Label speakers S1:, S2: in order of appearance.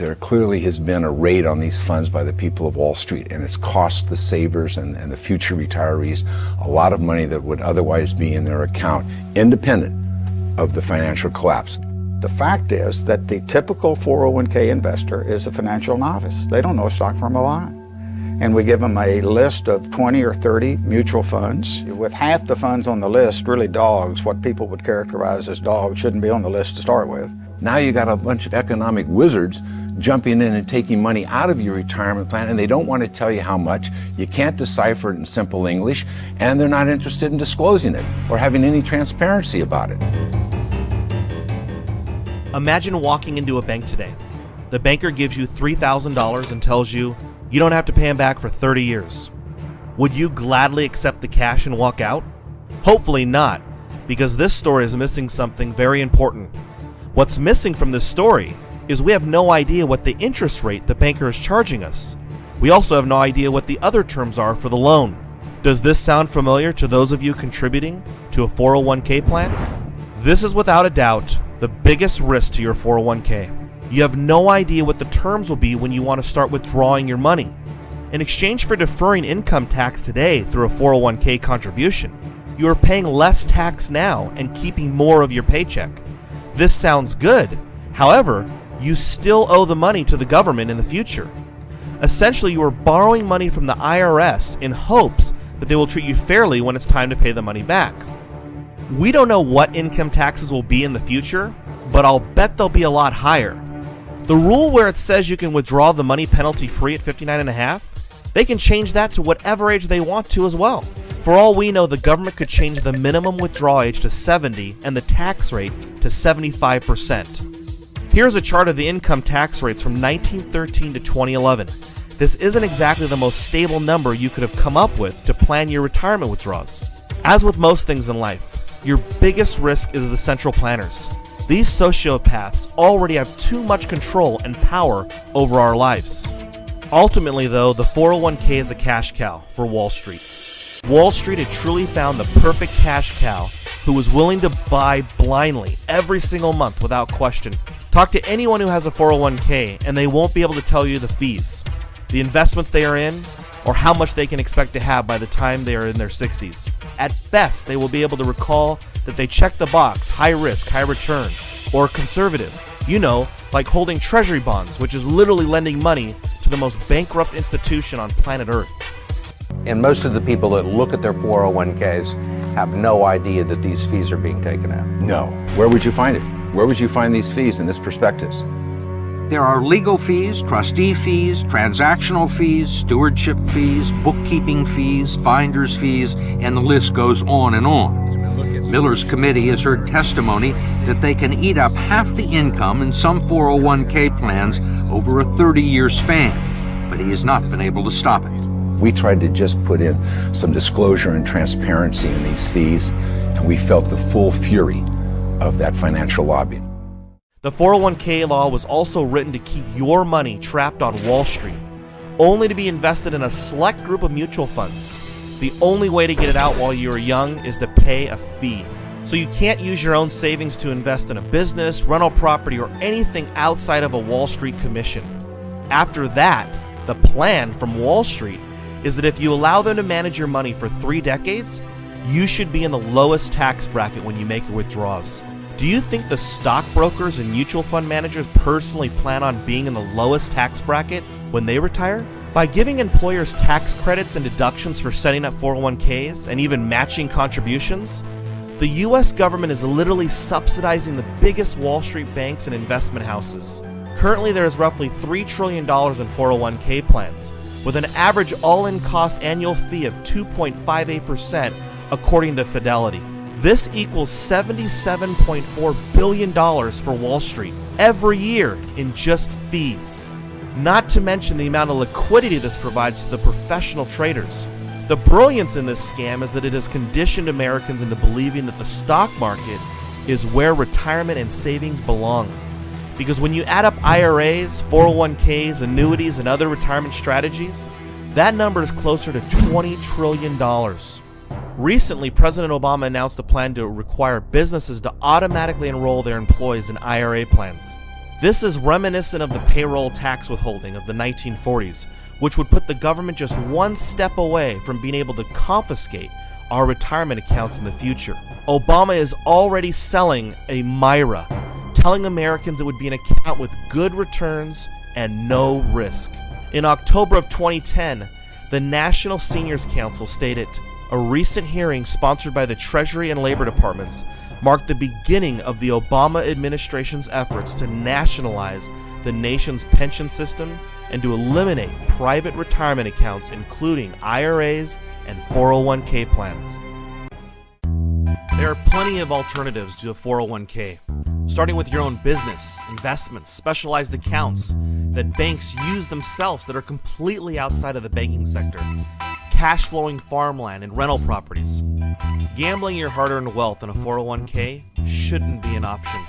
S1: There clearly has been a raid on these funds by the people of Wall Street, and it's cost the savers and the future retirees a lot of money that would otherwise be in their account, independent of the financial collapse.
S2: The fact is that the typical 401k investor is a financial novice. They don't know a stock from a bond. And we give them a list of 20 or 30 mutual funds. With half the funds on the list, really dogs, what people would characterize as dogs, shouldn't be on the list to start with.
S1: Now you got a bunch of economic wizards jumping in and taking money out of your retirement plan, and they don't want to tell you how much. You can't decipher it in simple English, and they're not interested in disclosing it or having any transparency about it.
S3: Imagine walking into a bank today. The banker gives you $3,000 and tells you you don't have to pay him back for 30 years. Would you gladly accept the cash and walk out? Hopefully not, because this story is missing something very important. What's missing from this story is we have no idea what the interest rate the banker is charging us. We also have no idea what the other terms are for the loan. Does this sound familiar to those of you contributing to a 401k plan? This is without a doubt the biggest risk to your 401k. You have no idea what the terms will be when you want to start withdrawing your money. In exchange for deferring income tax today through a 401k contribution, you are paying less tax now and keeping more of your paycheck. This sounds good. However, you still owe the money to the government in the future. Essentially, you are borrowing money from the IRS in hopes that they will treat you fairly when it's time to pay the money back. We don't know what income taxes will be in the future, but I'll bet they'll be a lot higher. The rule where it says you can withdraw the money penalty free at 59 and a half, they can change that to whatever age they want to as well. For all we know, the government could change the minimum withdrawal age to 70 and the tax rate to 75%. Here's a chart of the income tax rates from 1913 to 2011. This isn't exactly the most stable number you could have come up with to plan your retirement withdrawals. As with most things in life, your biggest risk is the central planners. These sociopaths already have too much control and power over our lives. Ultimately, though, the 401k is a cash cow for Wall Street. Wall Street had truly found the perfect cash cow who was willing to buy blindly every single month without question. Talk to anyone who has a 401k and they won't be able to tell you the fees, the investments they are in, or how much they can expect to have by the time they are in their 60s. At best, they will be able to recall that they checked the box, high risk, high return, or conservative. You know, like holding treasury bonds, which is literally lending money to the most bankrupt institution on planet Earth.
S4: And most of the people that look at their 401ks have no idea that these fees are being taken out.
S1: No. Where would you find it? Where would you find these fees in this prospectus?
S5: There are legal fees, trustee fees, transactional fees, stewardship fees, bookkeeping fees, finder's fees, and the list goes on and on. Miller's committee has heard testimony that they can eat up half the income in some 401k plans over a 30-year span, but he has not been able to stop it.
S1: We tried to just put in some disclosure and transparency in these fees, and we felt the full fury of that financial lobby.
S3: The 401k law was also written to keep your money trapped on Wall Street, only to be invested in a select group of mutual funds. The only way to get it out while you are young is to pay a fee. So you can't use your own savings to invest in a business, rental property, or anything outside of a Wall Street commission. After that, the plan from Wall Street is that if you allow them to manage your money for 3 decades, you should be in the lowest tax bracket when you make your withdrawals. Do you think the stockbrokers and mutual fund managers personally plan on being in the lowest tax bracket when they retire? By giving employers tax credits and deductions for setting up 401ks and even matching contributions, the US government is literally subsidizing the biggest Wall Street banks and investment houses. Currently, there is roughly $3 trillion in 401k plans, with an average all-in cost annual fee of 2.58% according to Fidelity. This equals $77.4 billion for Wall Street every year in just fees. Not to mention the amount of liquidity this provides to the professional traders. The brilliance in this scam is that it has conditioned Americans into believing that the stock market is where retirement and savings belong. Because when you add up IRAs, 401ks, annuities, and other retirement strategies, that number is closer to $20 trillion. Recently, President Obama announced a plan to require businesses to automatically enroll their employees in IRA plans. This is reminiscent of the payroll tax withholding of the 1940s, which would put the government just one step away from being able to confiscate our retirement accounts in the future. Obama is already selling a MIRA, telling Americans it would be an account with good returns and no risk. In October of 2010, the National Seniors Council stated, "A recent hearing sponsored by the Treasury and Labor Departments marked the beginning of the Obama administration's efforts to nationalize the nation's pension system and to eliminate private retirement accounts, including IRAs and 401k plans." There are plenty of alternatives to a 401k, starting with your own business, investments, specialized accounts that banks use themselves that are completely outside of the banking sector, cash flowing farmland and rental properties. Gambling your hard-earned wealth in a 401k shouldn't be an option.